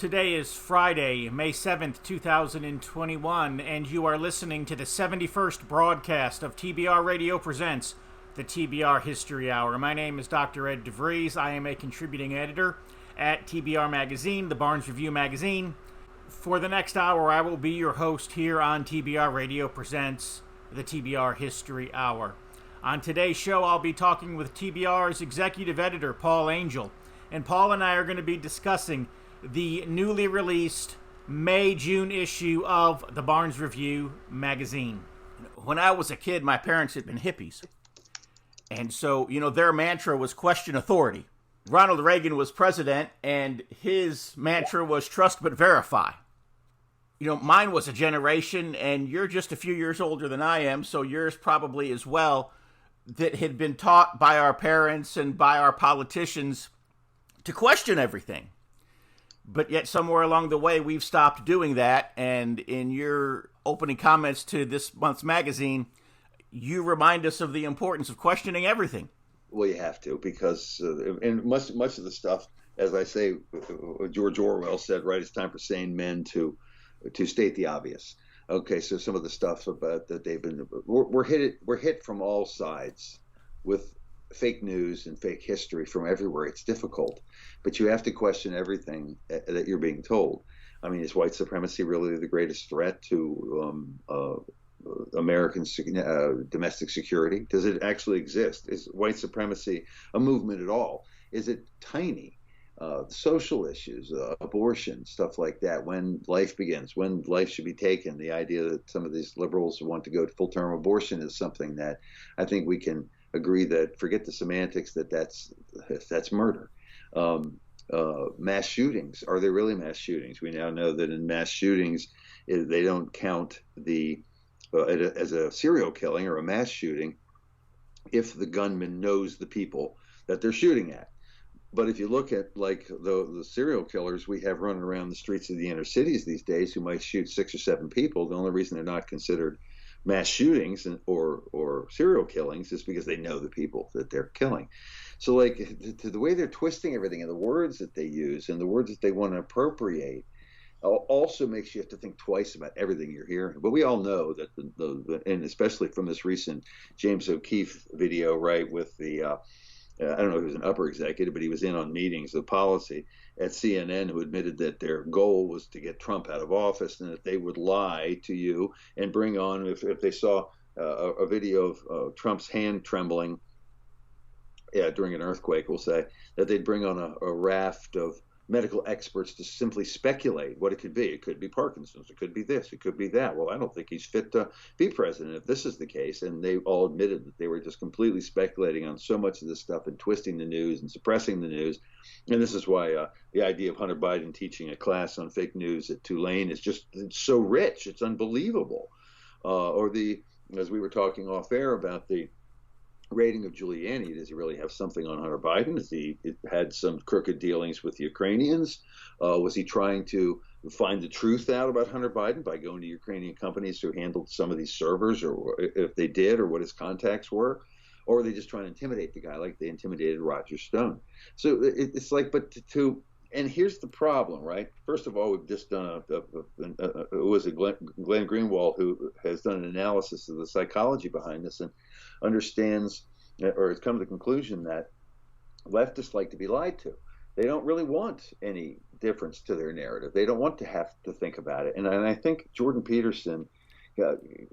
Today is Friday, May 7th, 2021, and you are listening to the 71st broadcast of TBR Radio Presents, the TBR History Hour. My name is Dr. Ed DeVries. I am a contributing editor at TBR Magazine, the Barnes Review magazine. For the next hour, I will be your host here on TBR Radio Presents, the TBR History Hour. On today's show, I'll be talking with TBR's executive editor, Paul Angel, and Paul and I are going to be discussing the newly released May-June issue of the Barnes Review magazine. When I was a kid, my parents had been hippies. And so, their mantra was question authority. Ronald Reagan was president, and his mantra was trust but verify. Mine was a generation, and you're just a few years older than I am, so yours probably as well, that had been taught by our parents and by our politicians to question everything. But yet somewhere along the way, we've stopped doing that. And in your opening comments to this month's magazine, you remind us of the importance of questioning everything. Well, you have to, because and much of the stuff, as I say, George Orwell said, right, it's time for sane men to state the obvious. Okay, so some of the stuff about that we're hit from all sides with fake news and fake history from everywhere. It's difficult, but you have to question everything that you're being told. I mean, is white supremacy really the greatest threat to American domestic security? Does it actually exist? Is white supremacy a movement at all? Is it tiny? Social issues, abortion, stuff like that, when life begins, when life should be taken. The idea that some of these liberals want to go to full-term abortion is something that I think we can agree that, forget the semantics, that's murder. Mass shootings, are there really mass shootings? We now know that in mass shootings, they don't count as a serial killing or a mass shooting if the gunman knows the people that they're shooting at. But if you look at like the serial killers we have running around the streets of the inner cities these days, who might shoot 6 or 7 people, the only reason they're not considered mass shootings or serial killings is because they know the people that they're killing. So like the way they're twisting everything and the words that they use and the words that they want to appropriate also makes you have to think twice about everything you're hearing. But we all know that and especially from this recent James O'Keefe video, right, with the I don't know if he was an upper executive, but he was in on meetings of policy at CNN, who admitted that their goal was to get Trump out of office, and that they would lie to you and bring on, if they saw a video of Trump's hand trembling during an earthquake, we'll say, that they'd bring on a raft of medical experts to simply speculate what it could be. It could be Parkinson's. It could be this. It could be that. Well, I don't think he's fit to be president if this is the case. And they all admitted that they were just completely speculating on so much of this stuff and twisting the news and suppressing the news. And this is why the idea of Hunter Biden teaching a class on fake news at Tulane is just so rich. It's unbelievable. As we were talking off air about the rating of Giuliani, does he really have something on Hunter Biden? Has he had some crooked dealings with the Ukrainians? Was he trying to find the truth out about Hunter Biden by going to Ukrainian companies who handled some of these servers, or if they did, or what his contacts were? Or are they just trying to intimidate the guy like they intimidated Roger Stone? So it's like, and here's the problem, right? First of all, we've just done Glenn Greenwald, who has done an analysis of the psychology behind this and understands, or has come to the conclusion that leftists like to be lied to. They don't really want any difference to their narrative. They don't want to have to think about it. And I think Jordan Peterson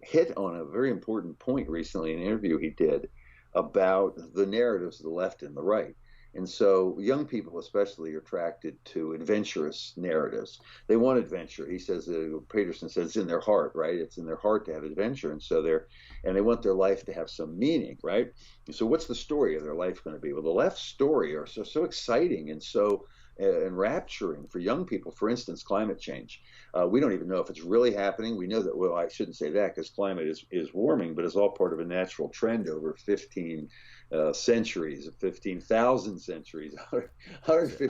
hit on a very important point recently in an interview he did about the narratives of the left and the right. And so young people especially are attracted to adventurous narratives. They want adventure. He says, Peterson says, it's in their heart, right? It's in their heart to have adventure. And so they want their life to have some meaning, right? And so what's the story of their life going to be? Well, the left story are so exciting and so enrapturing for young people. For instance, climate change. We don't even know if it's really happening. We know that, well, I shouldn't say that because climate is warming, but it's all part of a natural trend over 15 centuries, 15,000 centuries.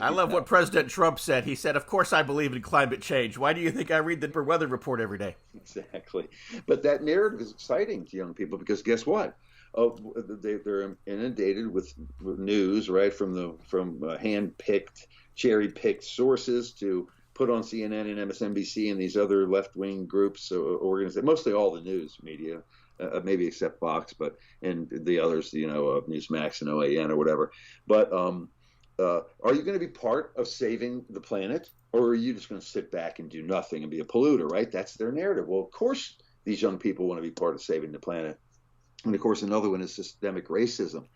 I love what President Trump said. He said, of course I believe in climate change. Why do you think I read the weather report every day? Exactly. But that narrative is exciting to young people because guess what? They're inundated with news, right, from hand-picked, cherry-picked sources to put on CNN and MSNBC and these other left-wing groups, organizations, mostly all the news media, maybe except Fox, and the others, Newsmax and OAN or whatever. But are you going to be part of saving the planet, or are you just going to sit back and do nothing and be a polluter, right? That's their narrative. Well, of course, these young people want to be part of saving the planet. And of course, another one is systemic racism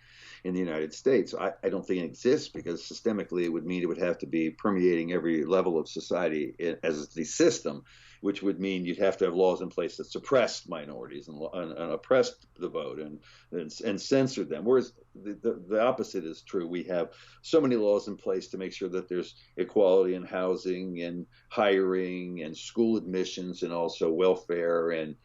in the United States. I don't think it exists, because systemically it would mean it would have to be permeating every level of society as the system, which would mean you'd have to have laws in place that suppressed minorities and oppressed the vote and censored them. Whereas the opposite is true. We have so many laws in place to make sure that there's equality in housing and hiring and school admissions, and also welfare and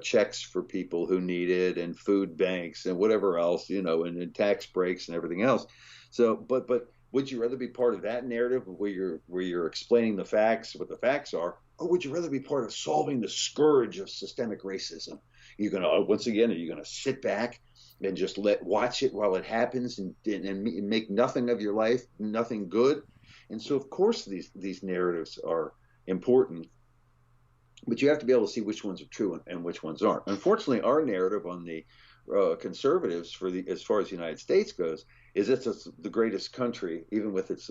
checks for people who need it, and food banks and whatever else, and tax breaks and everything else. So, but would you rather be part of that narrative where you're explaining the facts, what the facts are, or would you rather be part of solving the scourge of systemic racism? You're going to, once again, are you going to sit back and just watch it while it happens and make nothing of your life, nothing good? And so, of course, these narratives are important, but you have to be able to see which ones are true and which ones aren't. Unfortunately, our narrative on the conservatives, as far as the United States goes, is it's the greatest country, even with its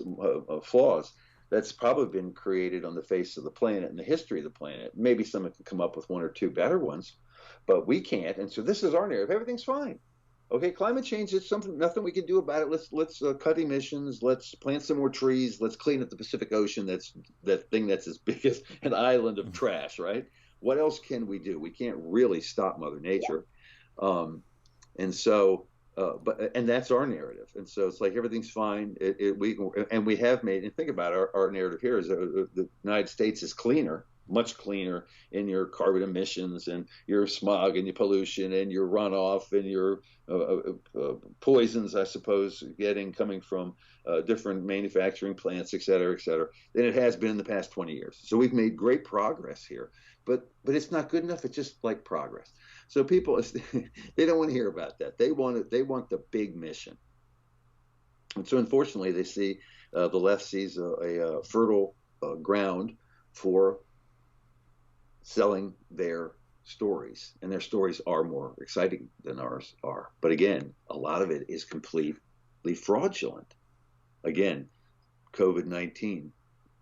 flaws, that's probably been created on the face of the planet, in the history of the planet. Maybe someone can come up with one or two better ones, but we can't. And so this is our narrative. Everything's fine. Okay, climate change is nothing we can do about it. Let's cut emissions. Let's plant some more trees. Let's clean up the Pacific Ocean. That's that thing that's as big as an island of trash, right? What else can we do? We can't really stop Mother Nature, and so. And that's our narrative, and so it's like everything's fine. We have made, and think about our narrative here is the United States is cleaner, much cleaner in your carbon emissions and your smog and your pollution and your runoff and your poisons, I suppose, coming from different manufacturing plants, et cetera, than it has been in the past 20 years. So we've made great progress here, but it's not good enough. It's just like progress. So people, they don't want to hear about that. They want the big mission. And so unfortunately, they see the left sees a fertile ground for selling their stories, and their stories are more exciting than ours are. But again, a lot of it is completely fraudulent. Again, COVID-19,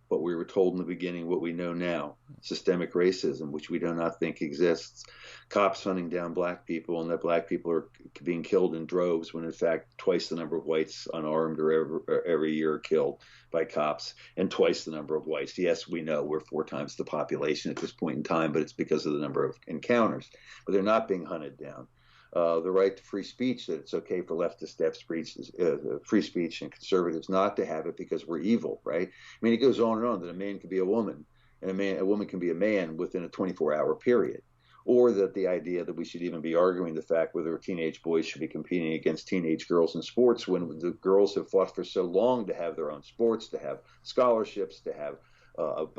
what we were told in the beginning, what we know now, systemic racism, which we do not think exists, cops hunting down black people, and that black people are being killed in droves when in fact twice the number of whites unarmed or every year are killed by cops, and twice the number of whites. Yes, we know we're 4 times the population at this point in time, but it's because of the number of encounters. But they're not being hunted down. The right to free speech, that it's okay for leftists to have free speech and conservatives not to have it because we're evil, right? I mean, it goes on and on that a man can be a woman and a woman can be a man within a 24-hour period. Or that the idea that we should even be arguing the fact whether teenage boys should be competing against teenage girls in sports when the girls have fought for so long to have their own sports, to have scholarships, to have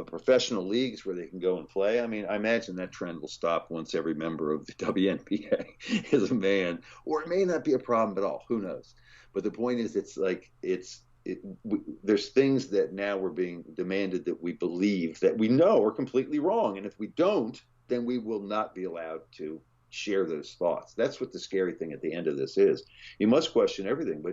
professional leagues where they can go and play. I mean, I imagine that trend will stop once every member of the WNBA is a man, or it may not be a problem at all. Who knows? But the point is, there's things that now we're being demanded that we believe that we know are completely wrong. And if we don't, then we will not be allowed to share those thoughts. That's what the scary thing at the end of this is. You must question everything,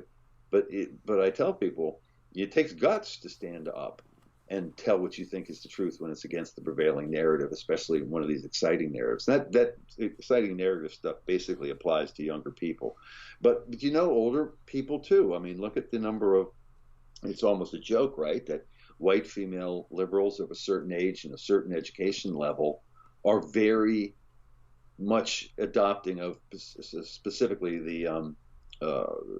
but I tell people, it takes guts to stand up and tell what you think is the truth when it's against the prevailing narrative, especially one of these exciting narratives. That exciting narrative stuff basically applies to younger people. But older people too. I mean, look at the number of, it's almost a joke, right? That white female liberals of a certain age and a certain education level are very much adopting of specifically the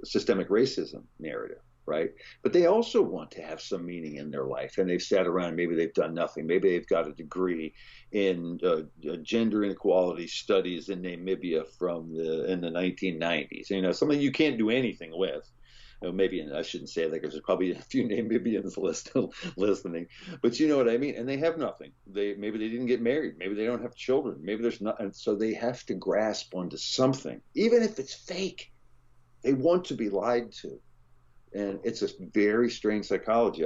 systemic racism narrative. Right. But they also want to have some meaning in their life. And they've sat around, maybe they've done nothing. Maybe they've got a degree in gender inequality studies in Namibia in the 1990s. Something you can't do anything with. Maybe, I shouldn't say that because there's probably a few Namibians listening, but you know what I mean? And they have nothing. Maybe they didn't get married. Maybe they don't have children. Maybe there's not. And so they have to grasp onto something, even if it's fake. They want to be lied to. And it's a very strange psychology.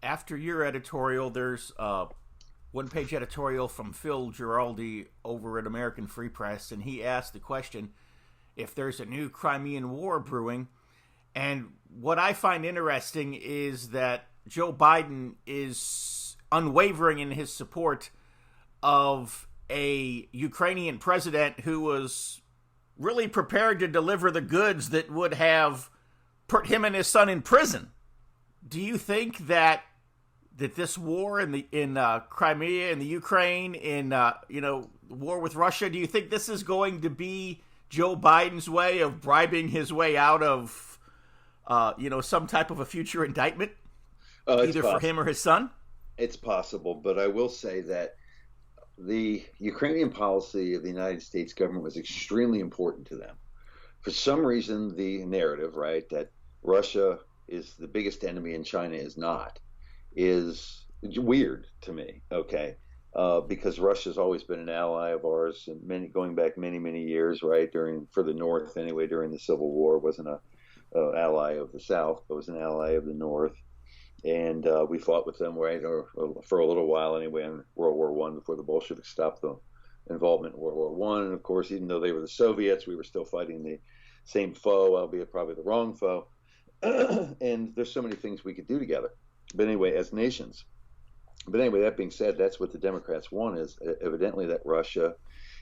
After your editorial, there's a one-page editorial from Phil Giraldi over at American Free Press, and he asked the question if there's a new Crimean War brewing. And what I find interesting is that Joe Biden is unwavering in his support of a Ukrainian president who was really prepared to deliver the goods that would have put him and his son in prison. Do you think that this war in Crimea, in the Ukraine, in war with Russia, do you think this is going to be Joe Biden's way of bribing his way out of some type of a future indictment, either for him or his son? It's possible, but I will say that the Ukrainian policy of the United States government was extremely important to them. For some reason, the narrative, right, that Russia is the biggest enemy and China is not, is weird to me, okay? Because Russia's always been an ally of ours, and going back many years, right? For the North anyway, during the Civil War, wasn't a ally of the South, but was an ally of the North, and we fought with them, right, or for a little while anyway, in World War One before the Bolsheviks stopped the involvement in World War One. And of course, even though they were the Soviets, we were still fighting the same foe, albeit probably the wrong foe. And there's so many things we could do together. But anyway, as nations. But anyway, that being said, that's what the Democrats want, is evidently that Russia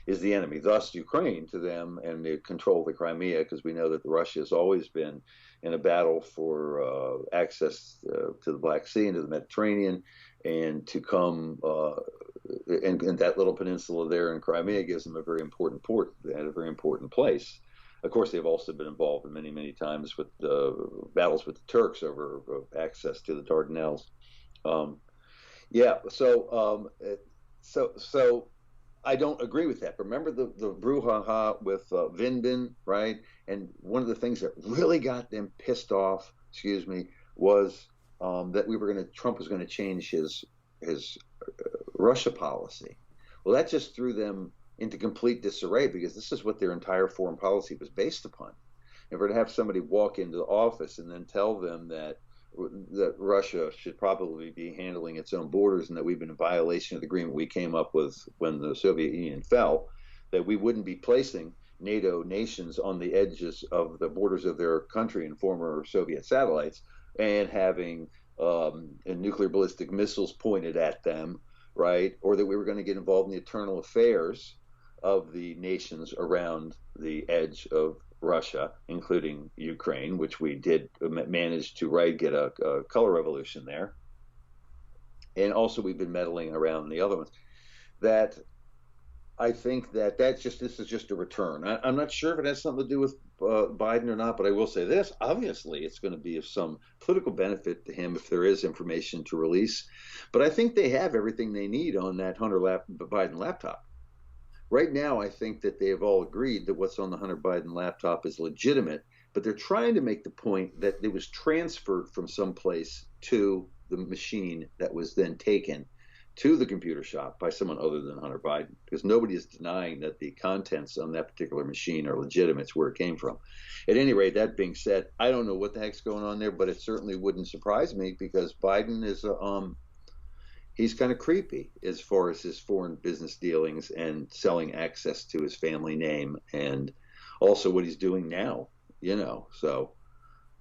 is the enemy, thus Ukraine to them, and they control the Crimea, because we know that Russia has always been in a battle for access to the Black Sea and to the Mediterranean, and to come, and that little peninsula there in Crimea gives them a very important port and a very important place. Of course, they've also been involved in many times with battles with the Turks over access to the Dardanelles. So I don't agree with that. Remember the brouhaha with Vindman, right? And one of the things that really got them pissed off, was that Trump was going to change his Russia policy. Well, that just threw them into complete disarray, because this is what their entire foreign policy was based upon. And for to have somebody walk into the office and then tell them that Russia should probably be handling its own borders, and that we've been in violation of the agreement we came up with when the Soviet Union fell, that we wouldn't be placing NATO nations on the edges of the borders of their country and former Soviet satellites, and having nuclear ballistic missiles pointed at them, right? Or that we were going to get involved in the internal affairs of the nations around the edge of Russia, including Ukraine, which we did manage to get a color revolution there. And also we've been meddling around the other ones. That I think this is just a return. I'm not sure if it has something to do with Biden or not, but I will say this. Obviously, it's going to be of some political benefit to him if there is information to release. But I think they have everything they need on that Hunter Biden laptop. Right now, I think that they have all agreed that what's on the Hunter Biden laptop is legitimate, but they're trying to make the point that it was transferred from someplace to the machine that was then taken to the computer shop by someone other than Hunter Biden, because nobody is denying that the contents on that particular machine are legitimate. It's where it came from. At any rate, that being said, I don't know what the heck's going on there, but it certainly wouldn't surprise me, because Biden is he's kind of creepy as far as his foreign business dealings and selling access to his family name, and also what he's doing now, so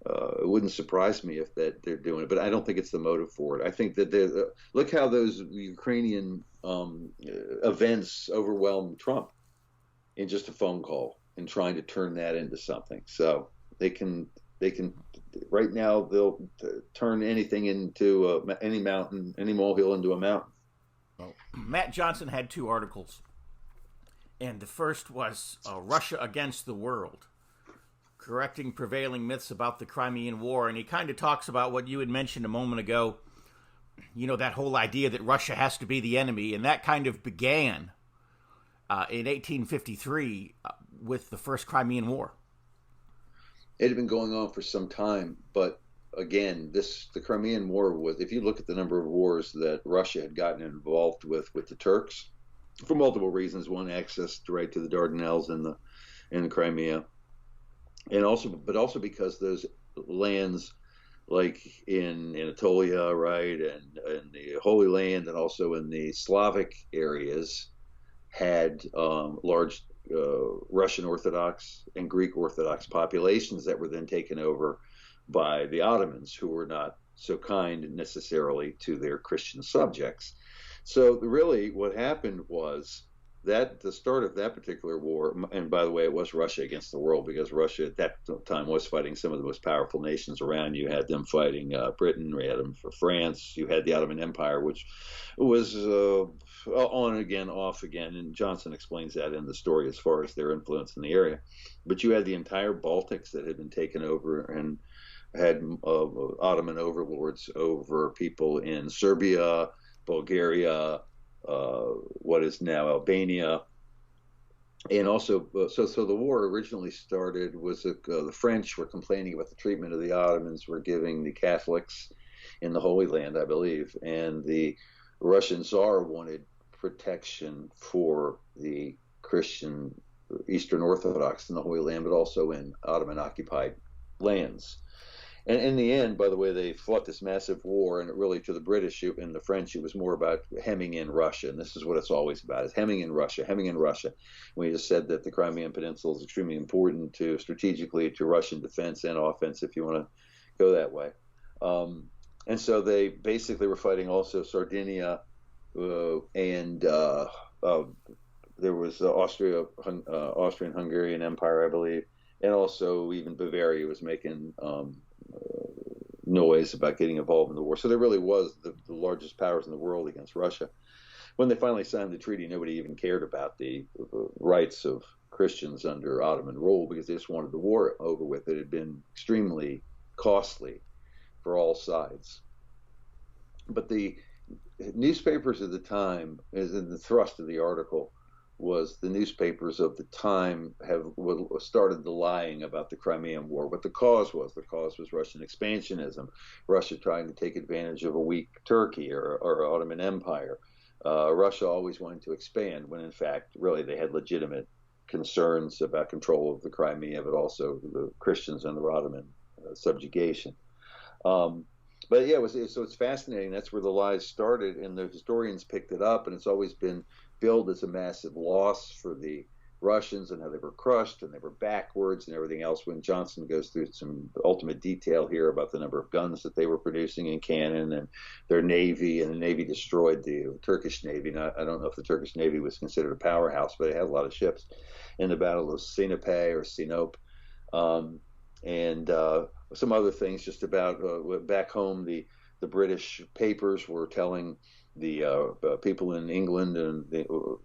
it wouldn't surprise me if that they're doing it, but I don't think it's the motive for it. I think that look how those Ukrainian events overwhelmed Trump in just a phone call, and trying to turn that into something. So they can right now they'll turn anything into any mountain, any molehill into a mountain. Well, Matt Johnson had two articles, and the first was Russia Against the World, correcting prevailing myths about the Crimean War. And he kind of talks about what you had mentioned a moment ago, that whole idea that Russia has to be the enemy. And that kind of began in 1853 with the first Crimean War. It had been going on for some time, but again, the Crimean War was, if you look at the number of wars that Russia had gotten involved with the Turks, for multiple reasons. One, access right to the Dardanelles and the Crimea, and also because those lands like in Anatolia, right, and in the Holy Land, and also in the Slavic areas, had large Russian Orthodox and Greek Orthodox populations that were then taken over by the Ottomans, who were not so kind necessarily to their Christian subjects. So really, what happened was that the start of that particular war, and by the way, it was Russia against the world, because Russia at that time was fighting some of the most powerful nations around. You had them fighting Britain, you had them for France, you had the Ottoman Empire, which was on again, off again, and Johnson explains that in the story as far as their influence in the area. But you had the entire Baltics that had been taken over and had Ottoman overlords over people in Serbia, Bulgaria, what is now Albania, and also so the war originally started was the French were complaining about the treatment of the Ottomans were giving the Catholics in the Holy Land, I believe, and the Russian Tsar wanted protection for the Christian Eastern Orthodox in the Holy Land, but also in Ottoman occupied lands. And in the end, by the way, they fought this massive war, and it really, to the British and the French, it was more about hemming in Russia. And this is what it's always about, is hemming in Russia, hemming in Russia. We just said that the Crimean Peninsula is extremely important to strategically to Russian defense and offense, if you want to go that way. And so they basically were fighting also Sardinia, and there was the Austrian-Hungarian Empire, I believe, and also even Bavaria was making noise about getting involved in the war. So there really was the largest powers in the world against Russia. When they finally signed the treaty, nobody even cared about the rights of Christians under Ottoman rule, because they just wanted the war over with. It had been extremely costly for all sides. But the newspapers of the time, as in the thrust of the article, was the newspapers of the time have started the lying about the Crimean War. What the cause was Russian expansionism, Russia trying to take advantage of a weak Turkey or Ottoman Empire. Russia always wanted to expand, when in fact, really, they had legitimate concerns about control of the Crimea, but also the Christians under Ottoman subjugation. But yeah, so it's fascinating. That's where the lies started, and the historians picked it up, and it's always been billed as a massive loss for the Russians and how they were crushed and they were backwards and everything else. When Johnson goes through some ultimate detail here about the number of guns that they were producing in cannon and their navy, and the navy destroyed the Turkish navy. Now, I don't know if the Turkish navy was considered a powerhouse, but it had a lot of ships in the Battle of Sinope, and some other things just about back home. The British papers were telling the people in England and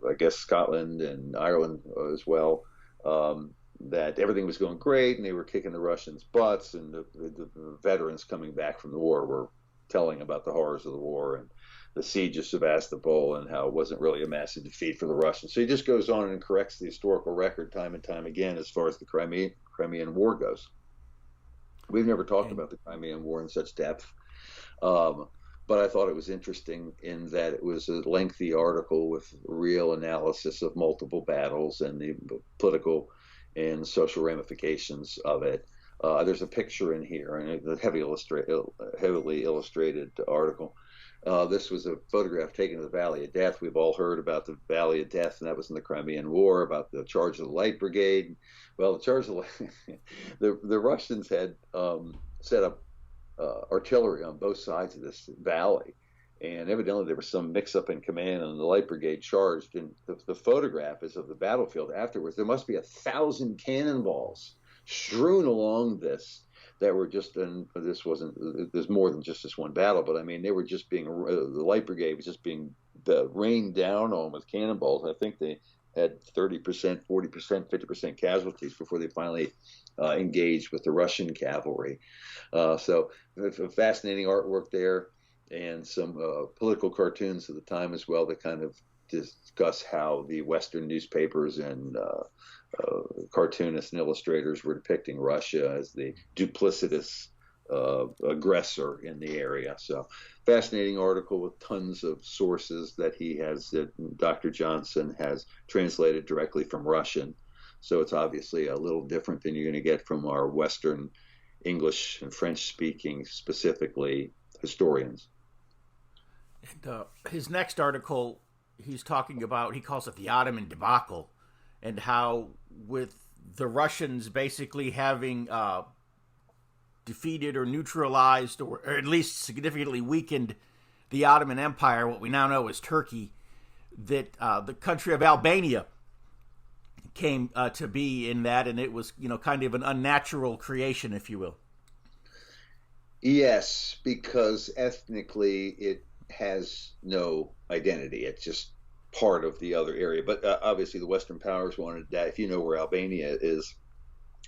I guess Scotland and Ireland as well, that everything was going great and they were kicking the Russians' butts, and the veterans coming back from the war were telling about the horrors of the war and the siege of Sevastopol and how it wasn't really a massive defeat for the Russians. So he just goes on and corrects the historical record time and time again as far as the Crimean War goes. We've never talked about the Crimean War in such depth. But I thought it was interesting in that it was a lengthy article with real analysis of multiple battles and the political and social ramifications of it. There's a picture in here, and a heavily illustrated article. This was a photograph taken of the Valley of Death. We've all heard about the Valley of Death, and that was in the Crimean War, about the Charge of the Light Brigade. Well, the Charge of the Russians had set up artillery on both sides of this valley, and evidently there was some mix-up in command, and the Light Brigade charged. And the photograph is of the battlefield afterwards. There must be 1,000 cannonballs strewn along this that were just, and this wasn't, there's more than just this one battle, but I mean, they were just being, the Light Brigade was just being rained down on with cannonballs. I think they had 30%, 40%, 50% casualties before they finally engaged with the Russian cavalry. So fascinating artwork there, and some political cartoons of the time as well that kind of discuss how the Western newspapers and cartoonists and illustrators were depicting Russia as the duplicitous aggressor in the area. So fascinating article with tons of sources that he has, that Dr. Johnson has translated directly from Russian. So it's obviously a little different than you're going to get from our Western English and French speaking, specifically historians. And, his next article, he's talking about, he calls it the Ottoman Debacle, and how with the Russians basically having defeated or neutralized or at least significantly weakened the Ottoman Empire, what we now know as Turkey, that the country of Albania came to be in that, and it was, kind of an unnatural creation, if you will. Yes, because ethnically it has no identity. It's just part of the other area. But obviously the Western powers wanted that. If you know where Albania is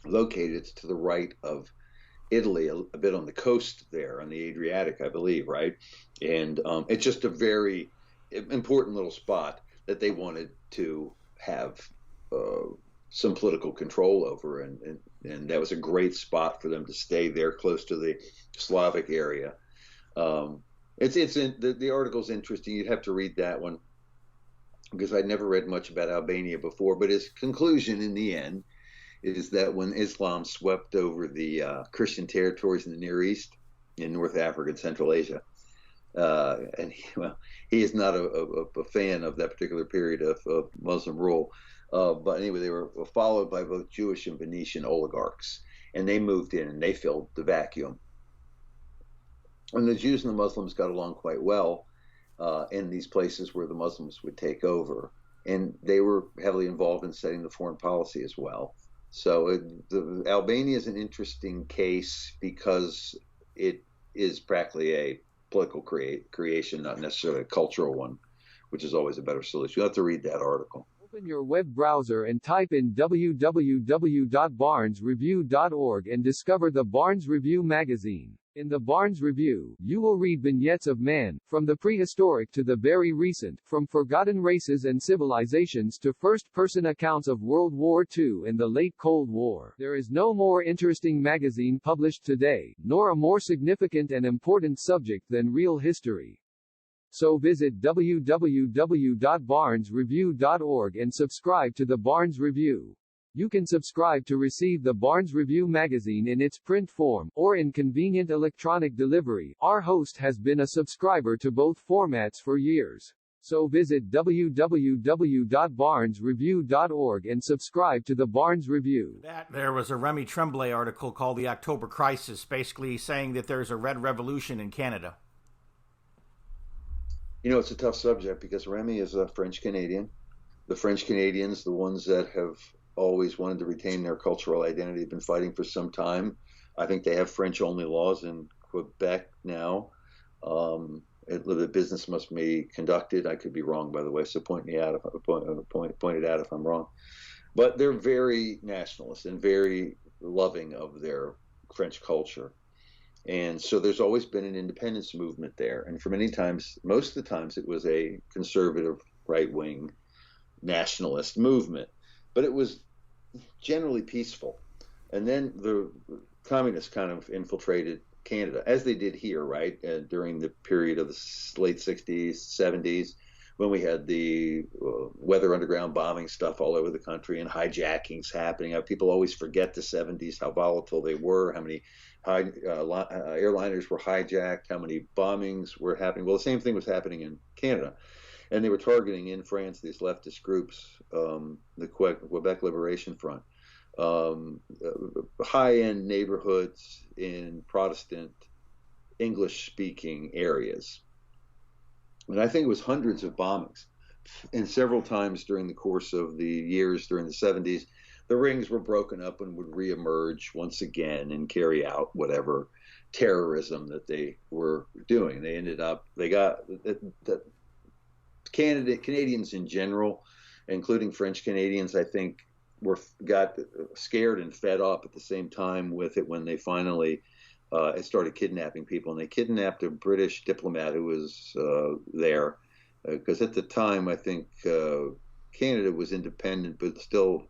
located, it's to the right of Italy, a bit on the coast there, on the Adriatic, I believe, right? And it's just a very important little spot that they wanted to have some political control over, and that was a great spot for them to stay there, close to the Slavic area. The article's interesting. You'd have to read that one because I'd never read much about Albania before. But his conclusion in the end is that when Islam swept over the Christian territories in the Near East, in North Africa and Central Asia, and he is not a fan of that particular period of Muslim rule. But anyway, they were followed by both Jewish and Venetian oligarchs, and they moved in and they filled the vacuum. And the Jews and the Muslims got along quite well in these places where the Muslims would take over, and they were heavily involved in setting the foreign policy as well. So Albania is an interesting case because it is practically a political creation, not necessarily a cultural one, which is always a better solution. You'll have to read that article. Open your web browser and type in www.barnesreview.org and discover the Barnes Review magazine. In the Barnes Review, you will read vignettes of man, from the prehistoric to the very recent, from forgotten races and civilizations to first-person accounts of World War II and the late Cold War. There is no more interesting magazine published today, nor a more significant and important subject than real history. So visit www.barnesreview.org and subscribe to the Barnes Review. You can subscribe to receive the Barnes Review magazine in its print form, or in convenient electronic delivery. Our host has been a subscriber to both formats for years. So visit www.barnesreview.org and subscribe to the Barnes Review. There was a Remy Tremblay article called The October Crisis, basically saying that there's a Red Revolution in Canada. It's a tough subject because Remy is a French Canadian. The French Canadians, the ones that have always wanted to retain their cultural identity, have been fighting for some time. I think they have French-only laws in Quebec now. The business must be conducted. I could be wrong, by the way, so point it out if I'm wrong. But they're very nationalist and very loving of their French culture. And so there's always been an independence movement there. And for most of the times, it was a conservative, right-wing, nationalist movement. But it was generally peaceful. And then the communists kind of infiltrated Canada, as they did here, right, during the period of the late 60s, 70s, when we had the Weather Underground bombing stuff all over the country and hijackings happening. People always forget the 70s, how volatile they were, how many airliners were hijacked, how many bombings were happening. Well, the same thing was happening in Canada. And they were targeting in France these leftist groups, the Quebec Liberation Front, high-end neighborhoods in Protestant English-speaking areas. And I think it was hundreds of bombings. And several times during the course of the years during the 70s, the rings were broken up and would reemerge once again and carry out whatever terrorism that they were doing. They got the Canadians in general, including French Canadians, I think, got scared and fed up at the same time with it when they finally started kidnapping people. And they kidnapped a British diplomat who was there, because at the time, I think Canada was independent, but still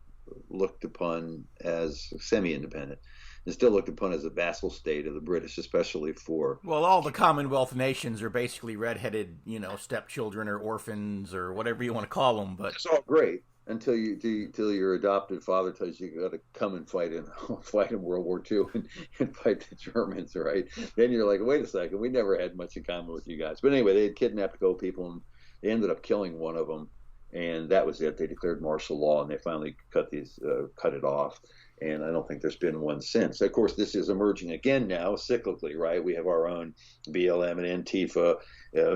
looked upon as semi-independent, and still looked upon as a vassal state of the British, especially for... Well, all the Commonwealth nations are basically redheaded, stepchildren or orphans or whatever you want to call them. But it's all great. until your adopted father tells you got to come and fight in fight in World War II and fight the Germans, right? Then you're like, wait a second, we never had much in common with you guys. But anyway, they had kidnapped a couple people and they ended up killing one of them, and that was it. They declared martial law and they finally cut it off. And I don't think there's been one since. Of course, this is emerging again now, cyclically, right? We have our own BLM and Antifa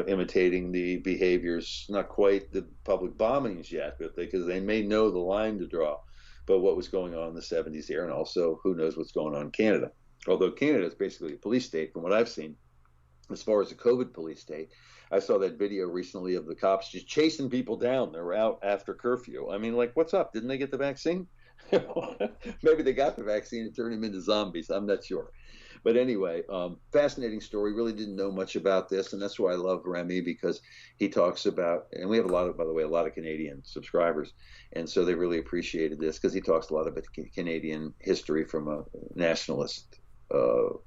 imitating the behaviors, not quite the public bombings yet, but because they may know the line to draw. But what was going on in the 70s here, and also who knows what's going on in Canada. Although Canada is basically a police state, from what I've seen, as far as a COVID police state. I saw that video recently of the cops just chasing people down. They're out after curfew. I mean, like, what's up? Didn't they get the vaccine? Maybe they got the vaccine and turned them into zombies. I'm not sure. But anyway, fascinating story. Really didn't know much about this. And that's why I love Remy, because he talks about, and we have by the way, a lot of Canadian subscribers. And so they really appreciated this because he talks a lot about Canadian history from a nationalist,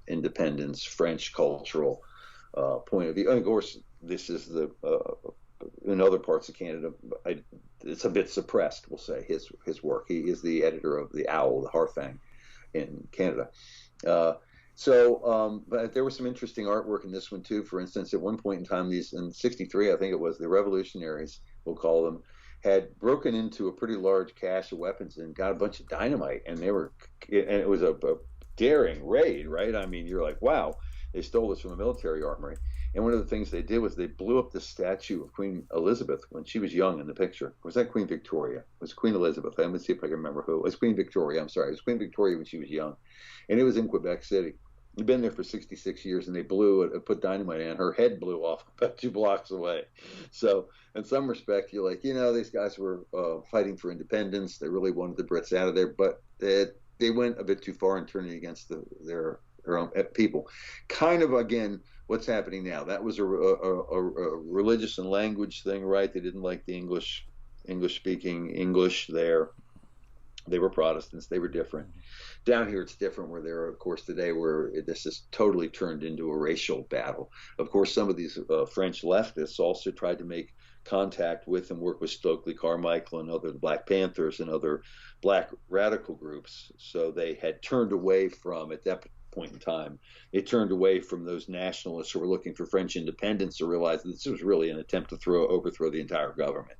independence, French cultural point of view. And of course, this is in other parts of Canada, it's a bit suppressed, we'll say, his work. He is the editor of The Owl, the Harfang in Canada. But there was some interesting artwork in this one too. For instance, at one point in time, in 63, I think it was, the revolutionaries, we'll call them, had broken into a pretty large cache of weapons and got a bunch of dynamite. And it was a daring raid, right? I mean, you're like, wow, they stole this from a military armory. And one of the things they did was they blew up the statue of Queen Elizabeth when she was young in the picture. Was that Queen Victoria? It was Queen Elizabeth. Let me see if I can remember who. It was Queen Victoria. I'm sorry. It was Queen Victoria when she was young. And it was in Quebec City. She'd been there for 66 years, and they blew it, put dynamite in. Her head blew off about 2 blocks away. So in some respect, you're like, these guys were fighting for independence. They really wanted the Brits out of there, but they went a bit too far in turning against their own people. Kind of, again, what's happening now. That was a religious and language thing, right? They didn't like the English-speaking English there. They were Protestants. They were different. Down here, it's different, where there are, of course, today, where this is totally turned into a racial battle. Of course, some of these French leftists also tried to make contact with and work with Stokely Carmichael and other Black Panthers and other Black radical groups. So they had turned away from, at that point in time, they turned away from those nationalists who were looking for French independence to realize that this was really an attempt to overthrow the entire government.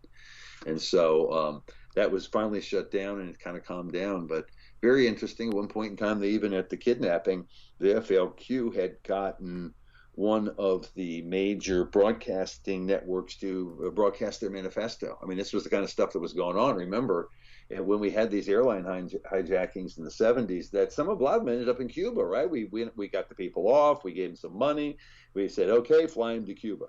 And so that was finally shut down, and it kind of calmed down. But very interesting. At one point in time, they even, at the kidnapping, the FLQ had gotten one of the major broadcasting networks to broadcast their manifesto. I mean, this was the kind of stuff that was going on. Remember, when we had these airline hijackings in the 70s, that a lot of them ended up in Cuba, right? We got the people off. We gave them some money. We said, okay, fly them to Cuba.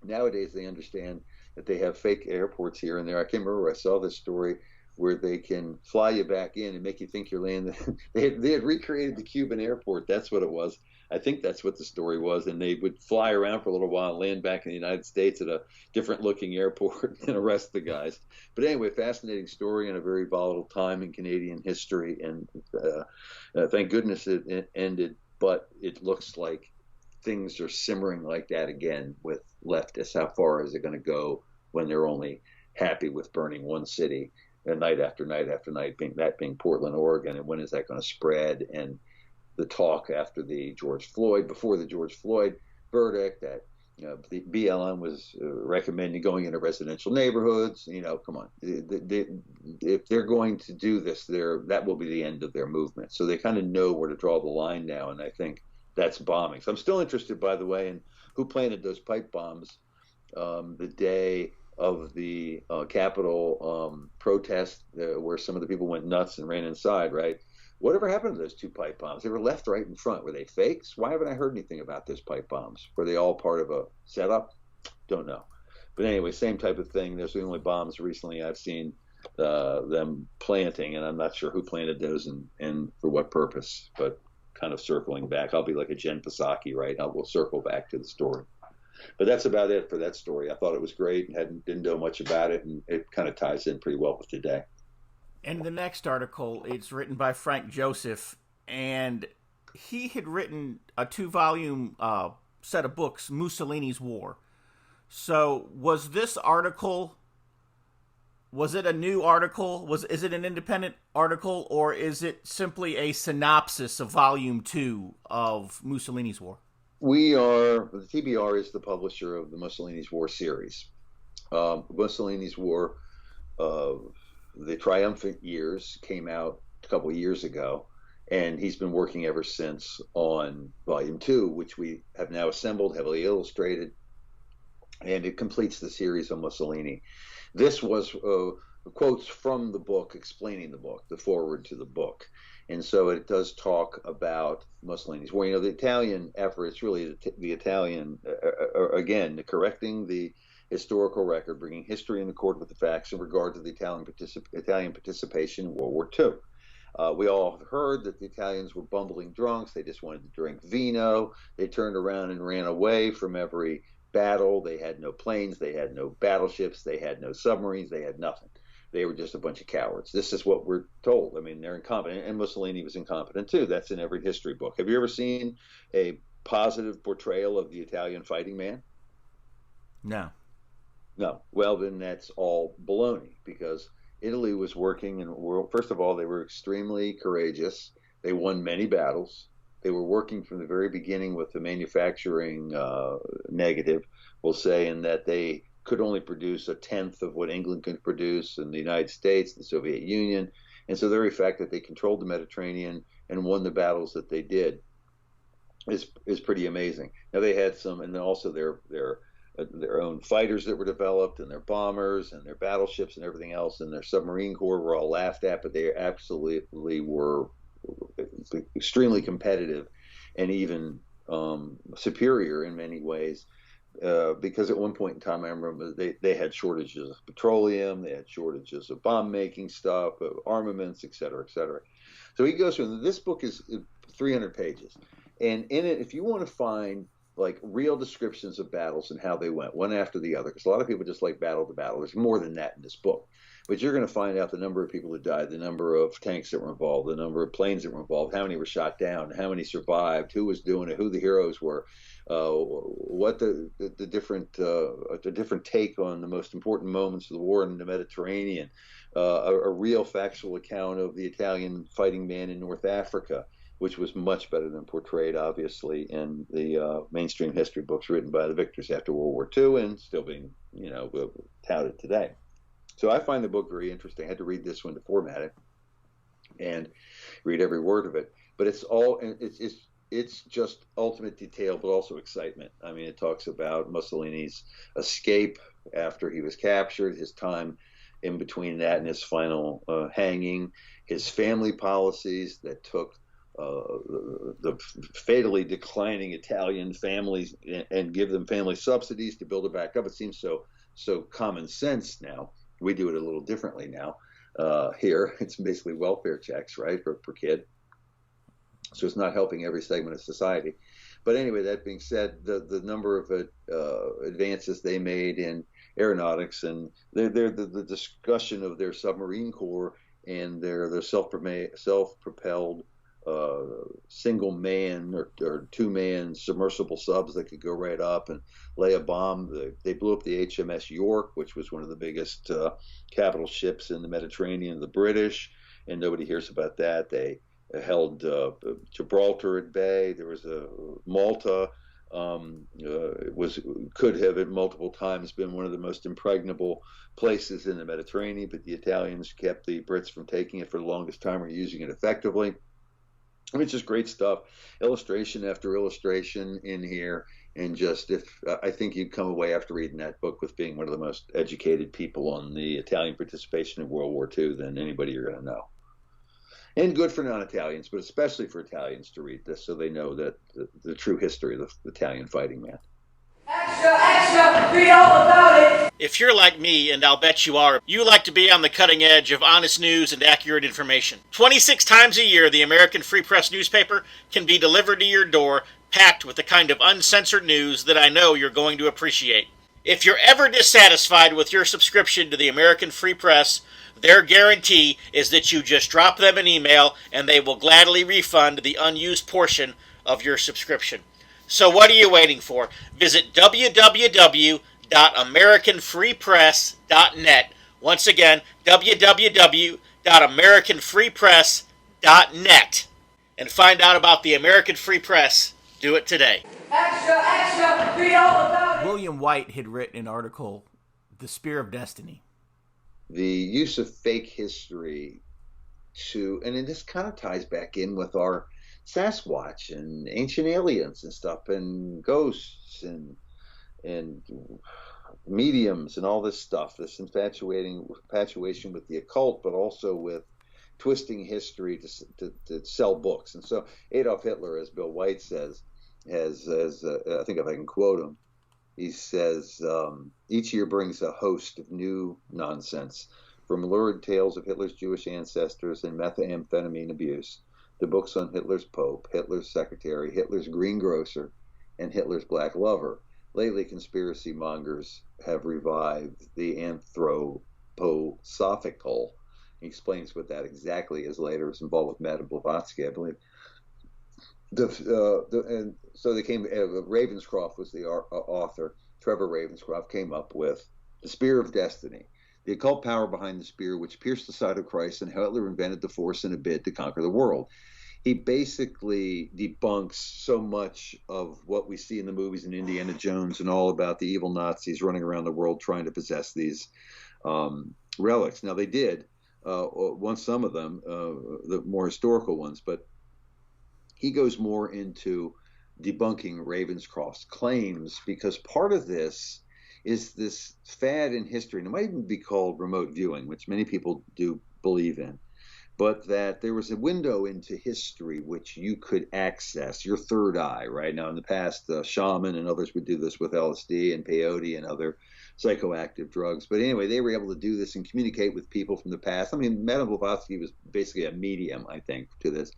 Nowadays, they understand that they have fake airports here and there. I can't remember where I saw this story where they can fly you back in and make you think you're landing. They had recreated the Cuban airport. That's what it was. I think that's what the story was. And they would fly around for a little while and land back in the United States at a different looking airport and arrest the guys. But anyway, fascinating story and a very volatile time in Canadian history. And thank goodness it ended. But it looks like things are simmering like that again with leftists. How far is it going to go when they're only happy with burning one city night after night after night, being Portland, Oregon? And when is that going to spread? And the talk before the George Floyd verdict, that the BLM was recommending going into residential neighborhoods. Come on, if they're going to do this, that will be the end of their movement. So they kind of know where to draw the line now, and I think that's bombing. So I'm still interested, by the way, in who planted those pipe bombs the day of the Capitol protest, where some of the people went nuts and ran inside, right? Whatever happened to those 2 pipe bombs? They were left right in front. Were they fakes? Why haven't I heard anything about those pipe bombs? Were they all part of a setup? Don't know. But anyway, same type of thing. Those are the only bombs recently I've seen them planting, and I'm not sure who planted those and for what purpose, but kind of circling back. I'll be like a Jen Psaki, right? We'll circle back to the story. But that's about it for that story. I thought it was great and didn't know much about it, and it kind of ties in pretty well with today. And the next article, it's written by Frank Joseph, and he had written a 2-volume set of books, Mussolini's War. So was this article Was it a new article? Is it an independent article, or is it simply a synopsis of Volume 2 of Mussolini's War? The TBR is the publisher of the Mussolini's War series. Mussolini's War, the triumphant years, came out a couple of years ago, and he's been working ever since on Volume 2, which we have now assembled, heavily illustrated, and it completes the series on Mussolini. This was quotes from the book, explaining the book, the foreword to the book. And so it does talk about Mussolini's War. The Italian effort, it's really the Italian, again, correcting the historical record, bringing history in accord with the facts in regard to the Italian participation in World War II. We all have heard that the Italians were bumbling drunks. They just wanted to drink vino. They turned around and ran away from every battle. They had no planes. They had no battleships. They had no submarines. They had nothing. They were just a bunch of cowards. This is what we're told. I mean, they're incompetent, and Mussolini was incompetent too. That's in every history book. Have you ever seen a positive portrayal of the Italian fighting man? No. No. Well, then that's all baloney, because Italy was working in a world. First of all, they were extremely courageous. They won many battles. They were working from the very beginning with the manufacturing negative, we'll say, in that they could only produce a tenth of what England could produce, in the United States, the Soviet Union. And so the very fact that they controlled the Mediterranean and won the battles that they did is pretty amazing. Now they had some, and also their own fighters that were developed, and their bombers and their battleships and everything else, and their submarine corps were all laughed at, but they absolutely were extremely competitive and even superior in many ways. Because at one point in time, I remember they had shortages of petroleum, they had shortages of bomb making stuff, of armaments, et cetera, et cetera. So he goes through, this book is 300 pages. And in it, if you want to find like real descriptions of battles and how they went one after the other, because a lot of people just like battle to battle. There's more than that in this book. But you're going to find out the number of people who died, the number of tanks that were involved, the number of planes that were involved, how many were shot down, how many survived, who was doing it, who the heroes were, what the different take on the most important moments of the war in the Mediterranean, a real factual account of the Italian fighting man in North Africa, which was much better than portrayed, obviously, in the mainstream history books written by the victors after World War II and still being, touted today. So I find the book very interesting. I had to read this one to format it and read every word of it. But it's just ultimate detail, but also excitement. I mean, it talks about Mussolini's escape after he was captured, his time in between that and his final hanging, his family policies that took the fatally declining Italian families and give them family subsidies to build it back up. It seems so common sense now. We do it a little differently now. Here, it's basically welfare checks, right, per kid. So it's not helping every segment of society. But anyway, that being said, the number of advances they made in aeronautics and the discussion of their submarine corps and their self-propelled single man or two man submersible subs that could go right up and lay a bomb. They blew up the HMS York, which was one of the biggest capital ships in the Mediterranean, the British, and nobody hears about that. They held Gibraltar at bay. There was Malta. Could have at multiple times been one of the most impregnable places in the Mediterranean, but the Italians kept the Brits from taking it for the longest time or using it effectively. I mean, it's just great stuff, illustration after illustration in here, and I think you'd come away after reading that book with being one of the most educated people on the Italian participation in World War II than anybody you're going to know. And good for non-Italians, but especially for Italians to read this so they know that the true history of the Italian fighting man. Extra, read all about it! If you're like me, and I'll bet you are, you like to be on the cutting edge of honest news and accurate information. 26 times a year, the American Free Press newspaper can be delivered to your door, packed with the kind of uncensored news that I know you're going to appreciate. If you're ever dissatisfied with your subscription to the American Free Press, their guarantee is that you just drop them an email and they will gladly refund the unused portion of your subscription. So what are you waiting for? Visit www.americanfreepress.net, Once again, www.americanfreepress.net. And find out about the American Free Press. Do it today. Extra, extra, read all about it. William White had written an article, The Spear of Destiny. The use of fake history and this kind of ties back in with our Sasquatch and ancient aliens and stuff and ghosts and mediums and all this stuff, this infatuation with the occult, but also with twisting history to sell books. And so Adolf Hitler, as Bill White says, has I think if I can quote him, he says, each year brings a host of new nonsense, from lurid tales of Hitler's Jewish ancestors and methamphetamine abuse, to books on Hitler's Pope, Hitler's secretary, Hitler's greengrocer, and Hitler's black lover. Lately, conspiracy mongers have revived the anthroposophical. He explains what that exactly is later. It's involved with Madame Blavatsky, I believe. And so they came. Ravenscroft was the author. Trevor Ravenscroft came up with The Spear of Destiny, the occult power behind the spear which pierced the side of Christ, and how Hitler invented the force in a bid to conquer the world. He basically debunks so much of what we see in the movies in Indiana Jones and all about the evil Nazis running around the world trying to possess these relics. Now, they did, once some of them, the more historical ones, but he goes more into debunking Ravenscroft's claims, because part of this is this fad in history, and it might even be called remote viewing, which many people do believe in, but that there was a window into history which you could access, your third eye, right? Now, in the past, shaman and others would do this with LSD and peyote and other psychoactive drugs. But anyway, they were able to do this and communicate with people from the past. I mean, Madame Blavatsky was basically a medium, I think, to this.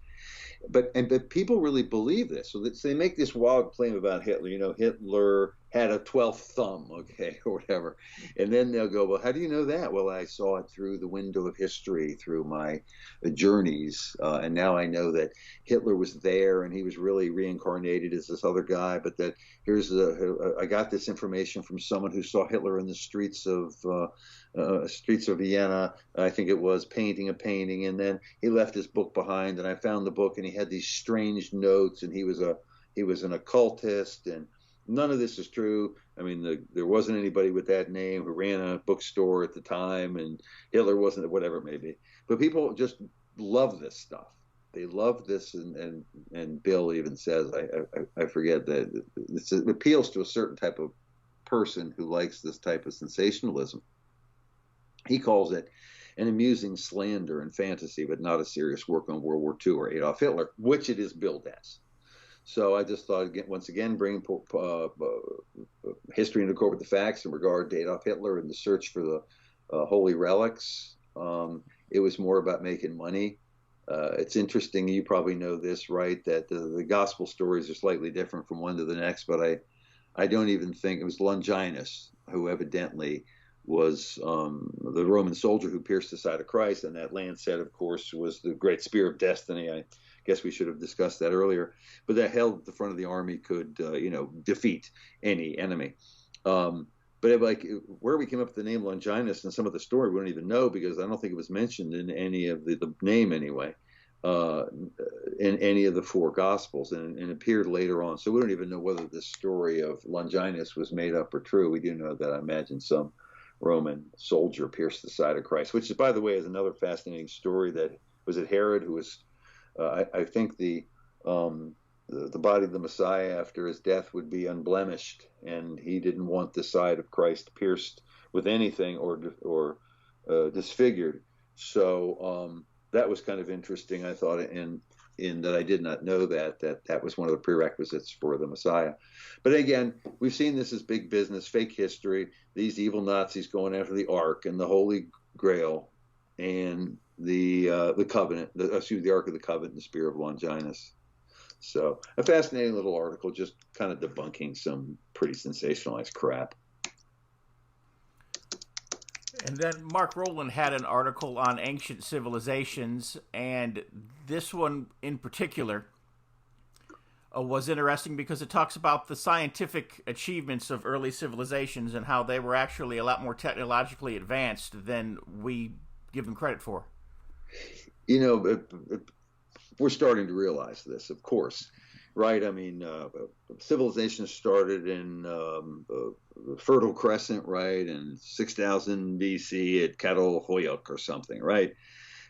But people really believe this. So they make this wild claim about Hitler. You know, Hitler had a 12th thumb, okay, or whatever. And then they'll go, well, how do you know that? Well, I saw it through the window of history, through my journeys. And now I know that Hitler was there and he was really reincarnated as this other guy. But that I got this information from someone who saw Hitler in the streets of Vienna, I think it was, painting a painting, and then he left his book behind, and I found the book, and he had these strange notes, and he was an occultist, and none of this is true. I mean, there wasn't anybody with that name who ran a bookstore at the time, and Hitler wasn't, whatever it may be. But people just love this stuff. They love this, and Bill even says, I forget that it appeals to a certain type of person who likes this type of sensationalism. He calls it an amusing slander and fantasy, but not a serious work on World War II or Adolf Hitler, which it is billed as. So I just thought, once again, bringing history into court with the facts in regard to Adolf Hitler and the search for the holy relics. It was more about making money. It's interesting, you probably know this, right, that the gospel stories are slightly different from one to the next, but I don't even think it was Longinus who evidently was the Roman soldier who pierced the side of Christ, and that lancet, of course, was the great spear of destiny. I guess we should have discussed that earlier, but that held at the front of the army could, defeat any enemy. But where we came up with the name Longinus and some of the story, we don't even know, because I don't think it was mentioned in any of the name anyway, in any of the four Gospels, and appeared later on. So we don't even know whether this story of Longinus was made up or true. We do know that I imagine some Roman soldier pierced the side of Christ, which, by the way, is another fascinating story. That was it Herod who was, I think the body of the Messiah after his death would be unblemished, and he didn't want the side of Christ pierced with anything or disfigured. So that was kind of interesting, I thought, in that I did not know that was one of the prerequisites for the Messiah. But again, we've seen this as big business, fake history, these evil Nazis going after the Ark and the Holy Grail and the Covenant, the Ark of the Covenant, the Spear of Longinus. So a fascinating little article, just kind of debunking some pretty sensationalized crap. And then Mark Rowland had an article on ancient civilizations, and this one in particular was interesting because it talks about the scientific achievements of early civilizations and how they were actually a lot more technologically advanced than we give them credit for. You know, we're starting to realize this, of course, right? I mean, civilization started in the Fertile Crescent, right, in 6000 BC at Catalhoyuk or something, right?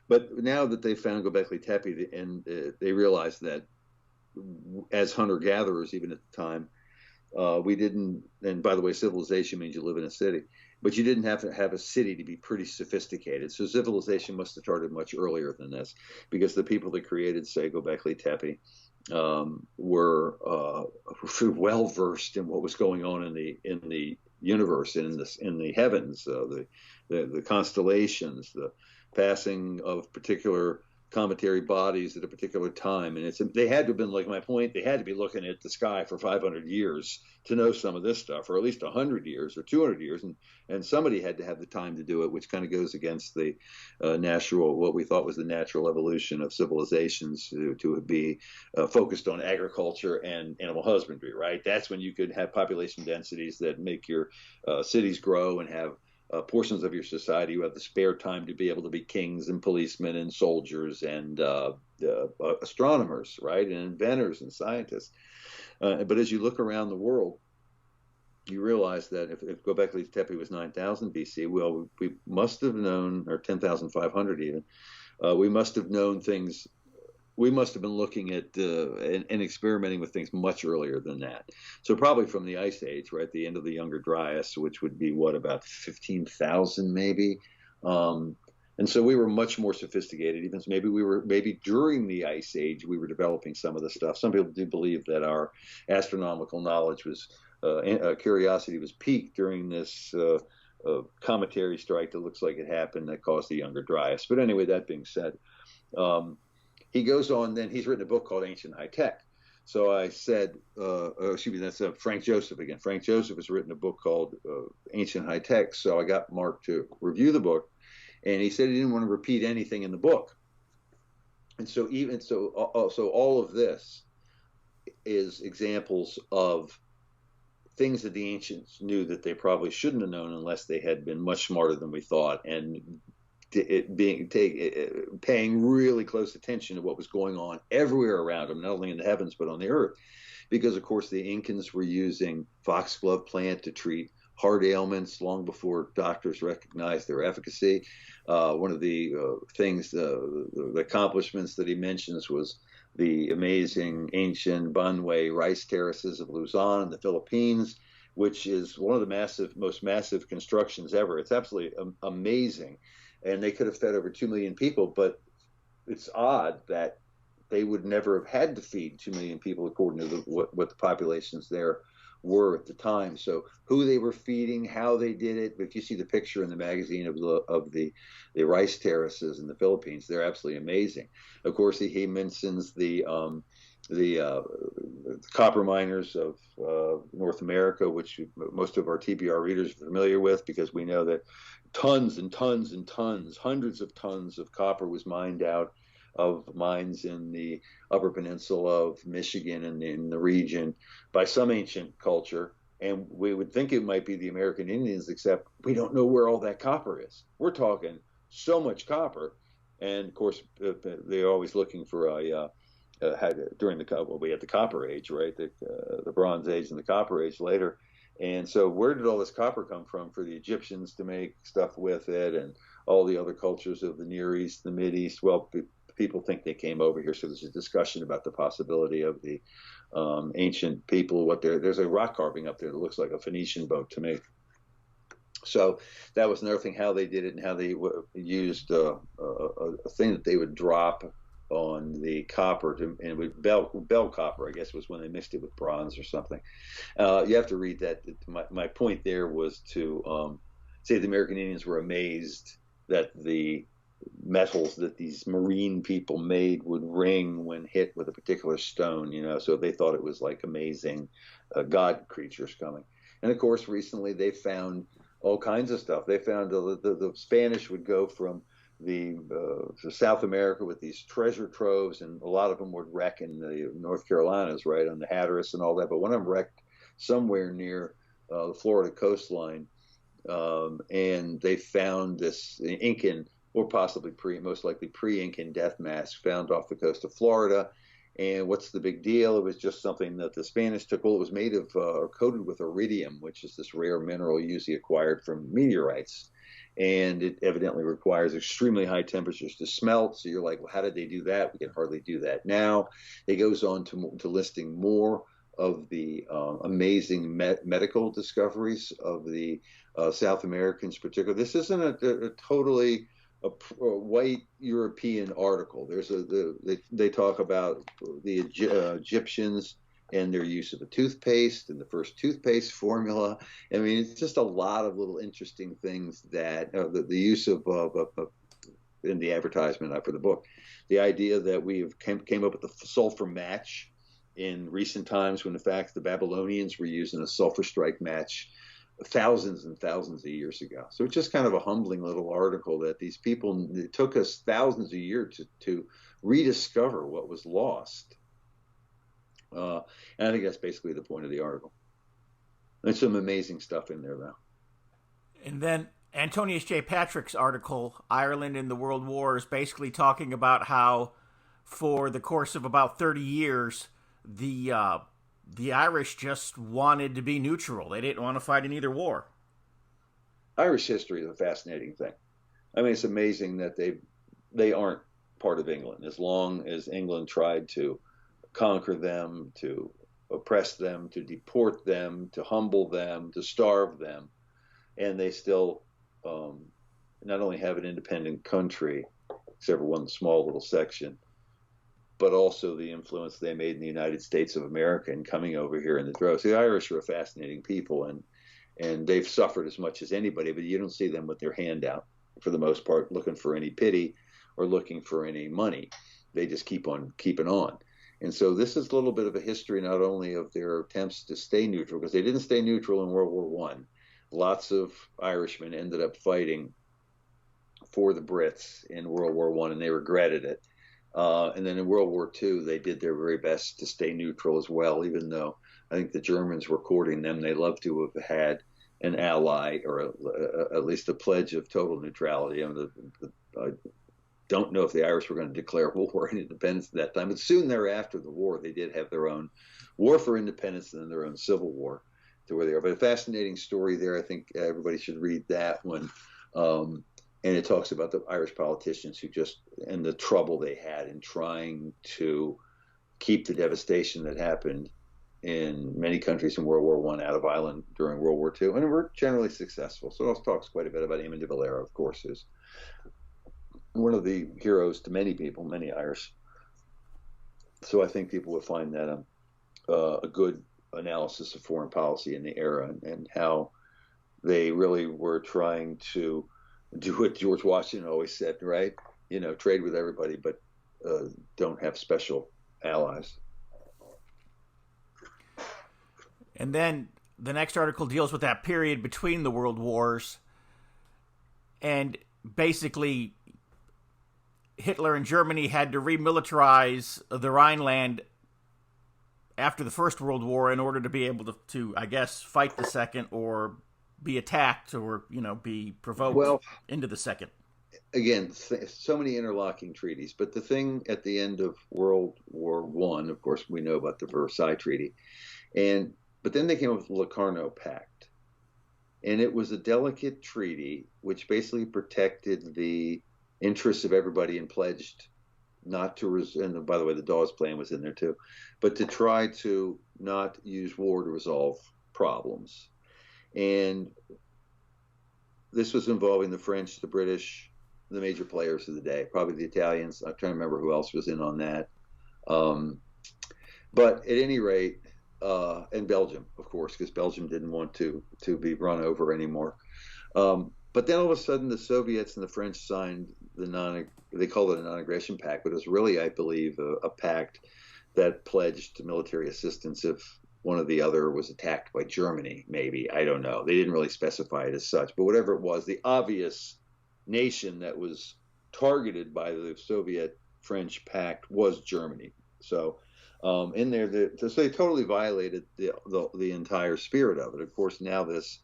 But now that they found Göbekli Tepe, and they realized that as hunter-gatherers, even at the time, we didn't, and by the way, civilization means you live in a city, but you didn't have to have a city to be pretty sophisticated. So civilization must have started much earlier than this, because the people that created, say, Göbekli Tepe were well versed in what was going on in the universe and in the heavens, the constellations, the passing of particular cometary bodies at a particular time. And they had to have been, like my point, they had to be looking at the sky for 500 years to know some of this stuff, or at least 100 years or 200 years. And somebody had to have the time to do it, which kind of goes against the natural, what we thought was the natural evolution of civilizations to be focused on agriculture and animal husbandry, right? That's when you could have population densities that make your cities grow and have portions of your society who have the spare time to be able to be kings and policemen and soldiers and astronomers, right, and inventors and scientists. But as you look around the world, you realize that if Göbekli Tepe was 9,000 BC, well, we must have known, or 10,500 even, we must have known things. We must have been looking at and experimenting with things much earlier than that. So probably from the Ice Age, right, the end of the Younger Dryas, which would be about 15,000 maybe. And so we were much more sophisticated. Even maybe during the Ice Age, we were developing some of the stuff. Some people do believe that our astronomical knowledge was, curiosity was piqued during this cometary strike that looks like it happened that caused the Younger Dryas. But anyway, that being said, he goes on, then he's written a book called Ancient High Tech. So I said, excuse me, that's Frank Joseph again. Frank Joseph has written a book called Ancient High Tech. So I got Mark to review the book, and he said he didn't want to repeat anything in the book. And so so all of this is examples of things that the ancients knew that they probably shouldn't have known unless they had been much smarter than we thought, and paying really close attention to what was going on everywhere around them, not only in the heavens but on the earth, because of course the Incans were using foxglove plant to treat heart ailments long before doctors recognized their efficacy. One of the things, the accomplishments that he mentions was the amazing ancient Banway rice terraces of Luzon in the Philippines, which is one of the most massive constructions ever. It's absolutely amazing. And they could have fed over 2 million people, but it's odd that they would never have had to feed 2 million people according to what the populations there were at the time. So who they were feeding, how they did it. If you see the picture in the magazine of the rice terraces in the Philippines, they're absolutely amazing. Of course, he mentions the copper miners of North America, which most of our TBR readers are familiar with, because we know that tons and tons and tons, hundreds of tons of copper was mined out of mines in the Upper Peninsula of Michigan and in the region by some ancient culture. And we would think it might be the American Indians, except we don't know where all that copper is. We're talking so much copper. And of course, they're always looking for during we had the Copper Age, right? The Bronze Age and the Copper Age later. And so where did all this copper come from for the Egyptians to make stuff with it, and all the other cultures of the Near East, the Mid East? Well, people think they came over here. So there's a discussion about the possibility of the ancient people. There's a rock carving up there that looks like a Phoenician boat to me. So that was another thing, how they did it and how they used a thing that they would drop on the copper and with bell copper, I guess, was when they mixed it with bronze or something. You have to read that. My point there was to say the American Indians were amazed that the metals that these marine people made would ring when hit with a particular stone, so they thought it was like amazing god creatures coming. And of course, recently they found all kinds of stuff. They found the Spanish would go from South America with these treasure troves, and a lot of them would wreck in the North Carolinas, right, on the Hatteras and all that. But one of them wrecked somewhere near the Florida coastline, and they found this Incan, or possibly most likely pre-Incan death mask found off the coast of Florida. And what's the big deal? It was just something that the Spanish took. Well, it was made of or coated with iridium, which is this rare mineral usually acquired from meteorites. And it evidently requires extremely high temperatures to smelt. So you're like, well, how did they do that? We can hardly do that now. It goes on to listing more of the amazing medical discoveries of the South Americans, particularly. This isn't a totally a white European article. They talk about the Egyptians and their use of a toothpaste and the first toothpaste formula. I mean, it's just a lot of little interesting things that the use of in the advertisement for the book, the idea that we came up with the sulfur match in recent times, when in fact the Babylonians were using a sulfur strike match thousands and thousands of years ago. So it's just kind of a humbling little article that these people, it took us thousands of years to rediscover what was lost. And I think that's basically the point of the article. There's some amazing stuff in there, though. And then Antonius J. Patrick's article, Ireland in the World Wars, basically talking about how for the course of about 30 years, the Irish just wanted to be neutral. They didn't want to fight in either war. Irish history is a fascinating thing. I mean, it's amazing that they aren't part of England. As long as England tried to conquer them, to oppress them, to deport them, to humble them, to starve them, and they still not only have an independent country, except for one small little section, but also the influence they made in the United States of America and coming over here in the droves. The Irish are a fascinating people, and they've suffered as much as anybody, but you don't see them with their hand out, for the most part, looking for any pity or looking for any money. They just keep on keeping on. And so this is a little bit of a history not only of their attempts to stay neutral, because they didn't stay neutral in World War I. Lots of Irishmen ended up fighting for the Brits in World War I, and they regretted it. And then in World War II, they did their very best to stay neutral as well, even though I think the Germans were courting them. They loved to have had an ally, or at least a pledge of total neutrality. I mean, I don't know if the Irish were going to declare war and independence at that time, but soon thereafter the war, they did have their own war for independence and then their own civil war to where they are. But a fascinating story there. I think everybody should read that one. And it talks about the Irish politicians and the trouble they had in trying to keep the devastation that happened in many countries in World War I out of Ireland during World War II. And we're generally successful. So it talks quite a bit about Eamon de Valera, of course, who's one of the heroes to many people, many Irish. So I think people would find that a good analysis of foreign policy in the era, and how they really were trying to do what George Washington always said, right? You know, trade with everybody, but don't have special allies. And then the next article deals with that period between the world wars. And basically, Hitler and Germany had to remilitarize the Rhineland after the First World War in order to be able to I guess, fight the second, or be attacked, or, be provoked into the second. Again, so many interlocking treaties. But the thing at the end of World War I, of course, we know about the Versailles Treaty. But then they came up with the Locarno Pact. And it was a delicate treaty which basically protected the interests of everybody and pledged not to, and by the way, the Dawes Plan was in there too, but to try to not use war to resolve problems. And this was involving the French, the British, the major players of the day, probably the Italians. I'm trying to remember who else was in on that. But at any rate, and Belgium, of course, because Belgium didn't want to be run over anymore. But then all of a sudden, the Soviets and the French signed they called it a non-aggression pact, but it was really, I believe, a pact that pledged military assistance if one or the other was attacked by Germany, maybe. I don't know. They didn't really specify it as such. But whatever it was, the obvious nation that was targeted by the Soviet-French pact was Germany. So in there, so they totally violated the entire spirit of it. Of course, now this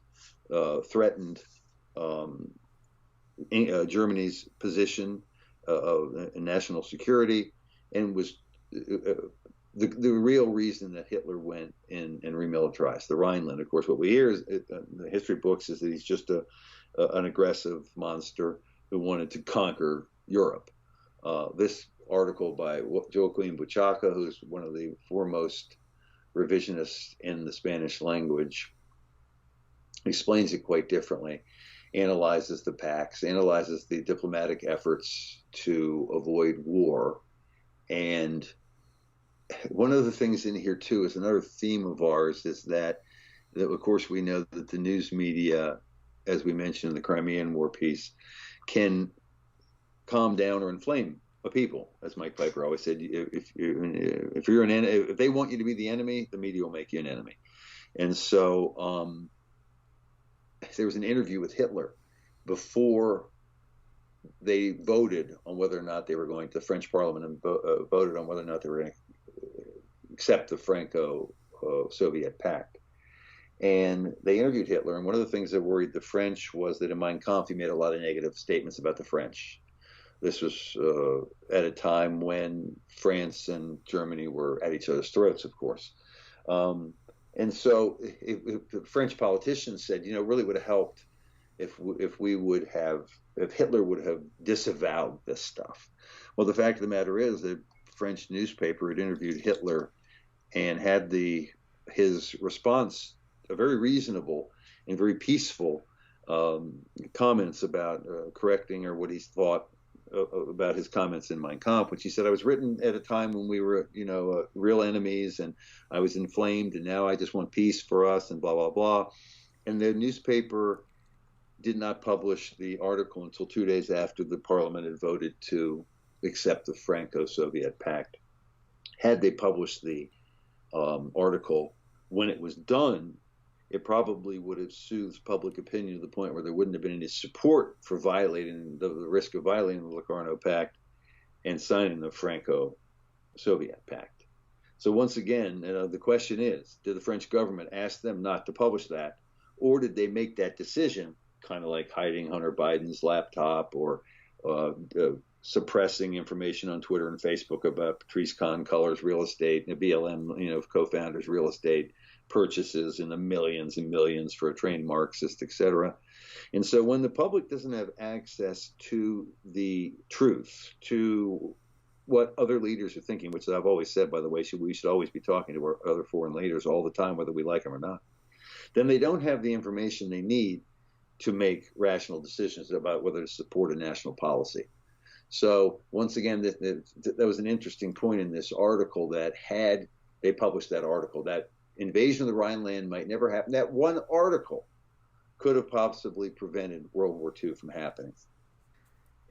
threatened Germany's position of national security, and was the real reason that Hitler went and remilitarized the Rhineland. Of course, what we hear is in the history books is that he's just an aggressive monster who wanted to conquer Europe. This article by Joaquin Buchaca, who's one of the foremost revisionists in the Spanish language, explains it quite differently, analyzes the pacts, analyzes the diplomatic efforts to avoid war. And one of the things in here, too, is another theme of ours, is that of course, we know that the news media, as we mentioned in the Crimean War piece, can calm down or inflame a people. As Mike Piper always said, if you're if they want you to be the enemy, the media will make you an enemy. And so there was an interview with Hitler before they voted on whether or not they were going to the French Parliament and voted on whether or not they were going to accept the Franco-Soviet pact. And they interviewed Hitler, and one of the things that worried the French was that in Mein Kampf he made a lot of negative statements about the French. This was at a time when France and Germany were at each other's throats, of course. And so the French politicians said, you know, really would have helped if Hitler would have disavowed this stuff. Well, the fact of the matter is the French newspaper had interviewed Hitler and had his response, a very reasonable and very peaceful comments about correcting or what he thought about his comments in Mein Kampf, which he said, I was written at a time when we were, real enemies, and I was inflamed, and now I just want peace for us, and blah, blah, blah. And the newspaper did not publish the article until 2 days after the parliament had voted to accept the Franco-Soviet pact. Had they published the article when it was done, it probably would have soothed public opinion to the point where there wouldn't have been any support for violating the risk of violating the Locarno Pact and signing the Franco-Soviet Pact. So once again, the question is, did the French government ask them not to publish that, or did they make that decision, kind of like hiding Hunter Biden's laptop or suppressing information on Twitter and Facebook about Patrice Kahn-Culler's real estate, and the BLM, co-founders' real estate purchases in the millions and millions for a trained Marxist, etc. And so when the public doesn't have access to the truth, to what other leaders are thinking, which I've always said, by the way, we should always be talking to our other foreign leaders all the time, whether we like them or not, then they don't have the information they need to make rational decisions about whether to support a national policy. So once again, that was an interesting point in this article, that had they published that article, that invasion of the Rhineland might never happen. That one article could have possibly prevented World War II from happening.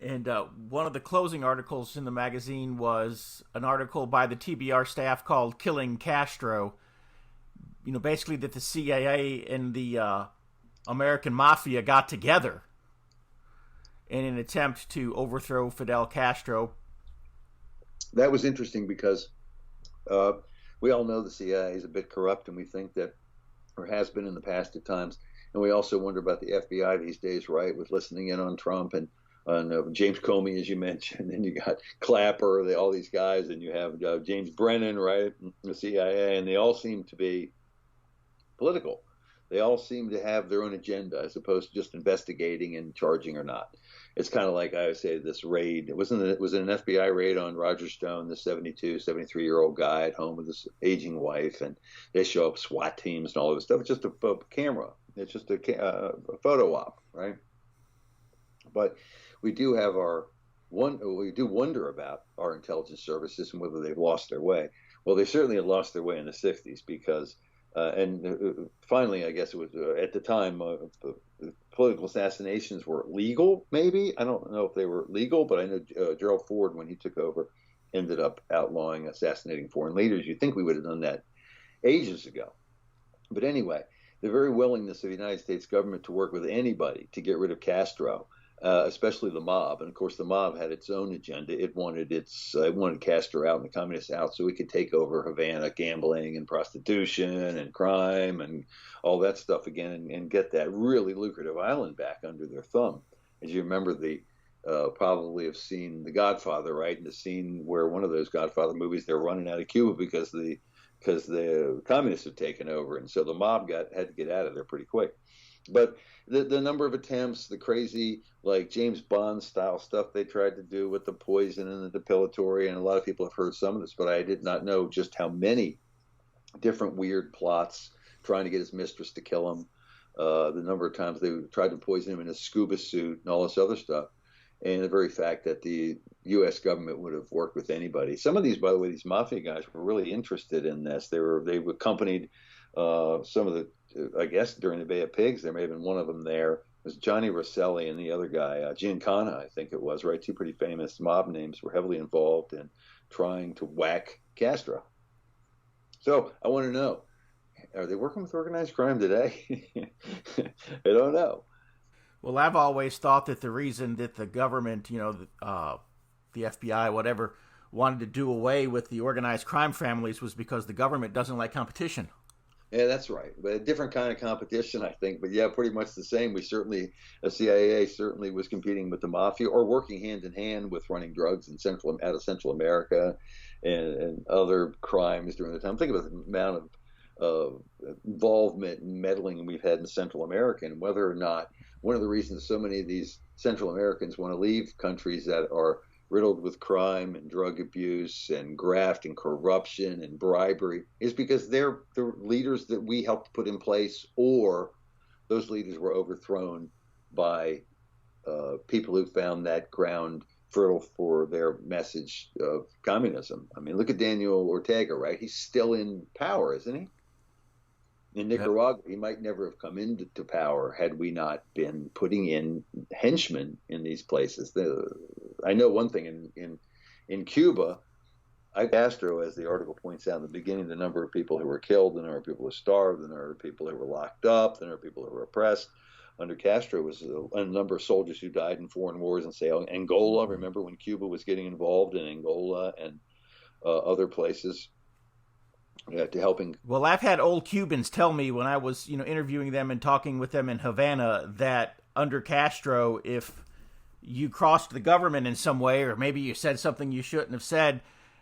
And one of the closing articles in the magazine was an article by the TBR staff called Killing Castro. Basically that the CIA and the American Mafia got together in an attempt to overthrow Fidel Castro. That was interesting because we all know the CIA is a bit corrupt, and we think that, or has been in the past at times, and we also wonder about the FBI these days, right, with listening in on Trump and on James Comey, as you mentioned, and you got Clapper, all these guys, and you have James Brennan, right, the CIA, and they all seem to be political. They all seem to have their own agenda as opposed to just investigating and charging or not. It's kind of like I would say this raid. It was an FBI raid on Roger Stone, the 73-year-old guy at home with his aging wife, and they show up SWAT teams and all of this stuff. It's just a camera. It's just a photo op, right? But we do have we do wonder about our intelligence services and whether they've lost their way. Well, they certainly had lost their way in the 60s because finally, I guess it was at the time, political assassinations were legal, maybe. I don't know if they were legal, but I know Gerald Ford, when he took over, ended up outlawing assassinating foreign leaders. You'd think we would have done that ages ago. But anyway, the very willingness of the United States government to work with anybody to get rid of Castro especially the mob. And of course, the mob had its own agenda. It wanted Castro out and the communists out so we could take over Havana, gambling and prostitution and crime and all that stuff again, and get that really lucrative island back under their thumb. As you remember, probably have seen The Godfather, right? And the scene where one of those Godfather movies, they're running out of Cuba because the communists had taken over, and so the mob had to get out of there pretty quick. But the number of attempts, the crazy, like James Bond style stuff they tried to do with the poison and the depilatory, and a lot of people have heard some of this, but I did not know just how many different weird plots trying to get his mistress to kill him, the number of times they tried to poison him in a scuba suit and all this other stuff, and the very fact that the U.S. government would have worked with anybody. Some of these, by the way, these mafia guys were really interested in this. They accompanied some of the, I guess during the Bay of Pigs, there may have been one of them there. It was Johnny Rosselli and the other guy, Giancana, I think it was, right? Two pretty famous mob names were heavily involved in trying to whack Castro. So I want to know, are they working with organized crime today? I don't know. Well, I've always thought that the reason that the government, the FBI, whatever, wanted to do away with the organized crime families was because the government doesn't like competition. Yeah, that's right. But a different kind of competition, I think. But yeah, pretty much the same. The CIA certainly was competing with the mafia or working hand in hand with running drugs in out of Central America and other crimes during the time. Think about the amount of involvement and meddling we've had in Central America, and whether or not one of the reasons so many of these Central Americans want to leave countries that are riddled with crime and drug abuse and graft and corruption and bribery is because they're the leaders that we helped put in place, or those leaders were overthrown by people who found that ground fertile for their message of communism. I mean, look at Daniel Ortega, right? He's still in power, isn't he? In Nicaragua, he might never have come into power had we not been putting in henchmen in these places. I know one thing in Cuba, Castro, as the article points out in the beginning, the number of people who were killed, the number of people who starved, the number of people who were locked up, the number of people who were oppressed under Castro was a number of soldiers who died in foreign wars in, say, Angola. Remember when Cuba was getting involved in Angola and other places? To helping. Well, I've had old Cubans tell me when I was, interviewing them and talking with them in Havana that under Castro, if you crossed the government in some way, or maybe you said something you shouldn't have said,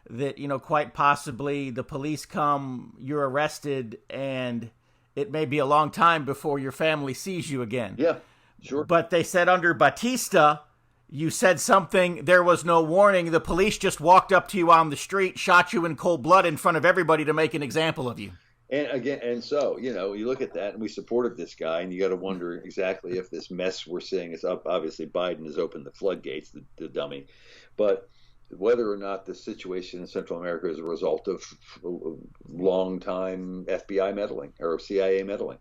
that, quite possibly the police come, you're arrested, and it may be a long time before your family sees you again. Yeah, sure. But they said under Batista, you said something, there was no warning. The police just walked up to you on the street, shot you in cold blood in front of everybody to make an example of you. And so, you look at that, and we supported this guy, and you got to wonder exactly if this mess we're seeing is up. Obviously, Biden has opened the floodgates, the dummy. But whether or not the situation in Central America is a result of long-time FBI meddling or CIA meddling.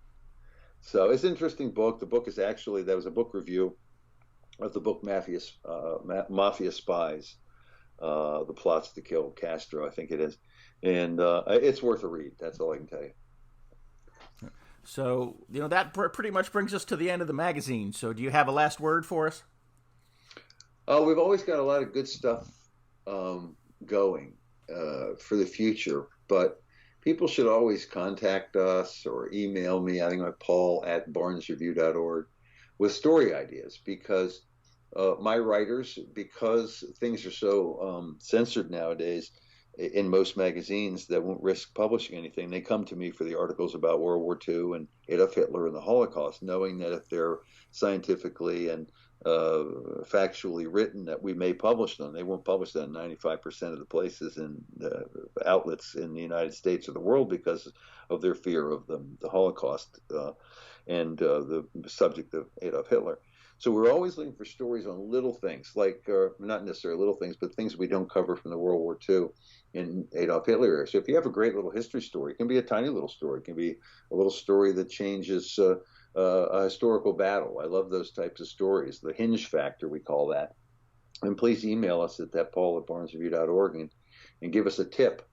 So it's an interesting book. The book is actually, that was a book review of the book Mafia Spies, The Plots to Kill Castro, I think it is. And it's worth a read. That's all I can tell you. So, that pretty much brings us to the end of the magazine. So do you have a last word for us? We've always got a lot of good stuff going for the future, but people should always contact us or email me. I think I'm paul@barnesreview.org with story ideas, because my writers, because things are so censored nowadays in most magazines that won't risk publishing anything, they come to me for the articles about World War II and Adolf Hitler and the Holocaust, knowing that if they're scientifically and factually written, that we may publish them. They won't publish them in 95% of the places and outlets in the United States or the world because of their fear of the Holocaust and the subject of Adolf Hitler. So we're always looking for stories on little things, like not necessarily little things, but things we don't cover from the World War II in Adolf Hitler era. So if you have a great little history story, it can be a tiny little story. It can be a little story that changes a historical battle. I love those types of stories. The hinge factor, we call that. And please email us at paul@barnesreview.org and give us a tip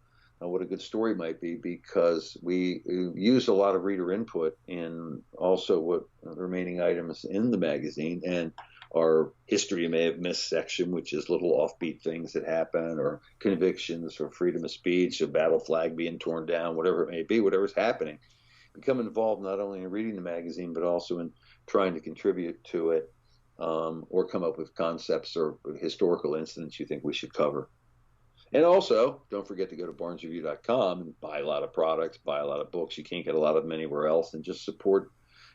on what a good story might be, because we use a lot of reader input in also what the remaining items in the magazine. And our history you may have missed section, which is little offbeat things that happen, or convictions, or freedom of speech, a battle flag being torn down, whatever it may be, whatever's happening. Become involved not only in reading the magazine, but also in trying to contribute to it, or come up with concepts or historical incidents you think we should cover. And also, don't forget to go to barnesreview.com and buy a lot of products, buy a lot of books. You can't get a lot of them anywhere else, and just support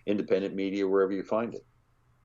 independent media wherever you find it.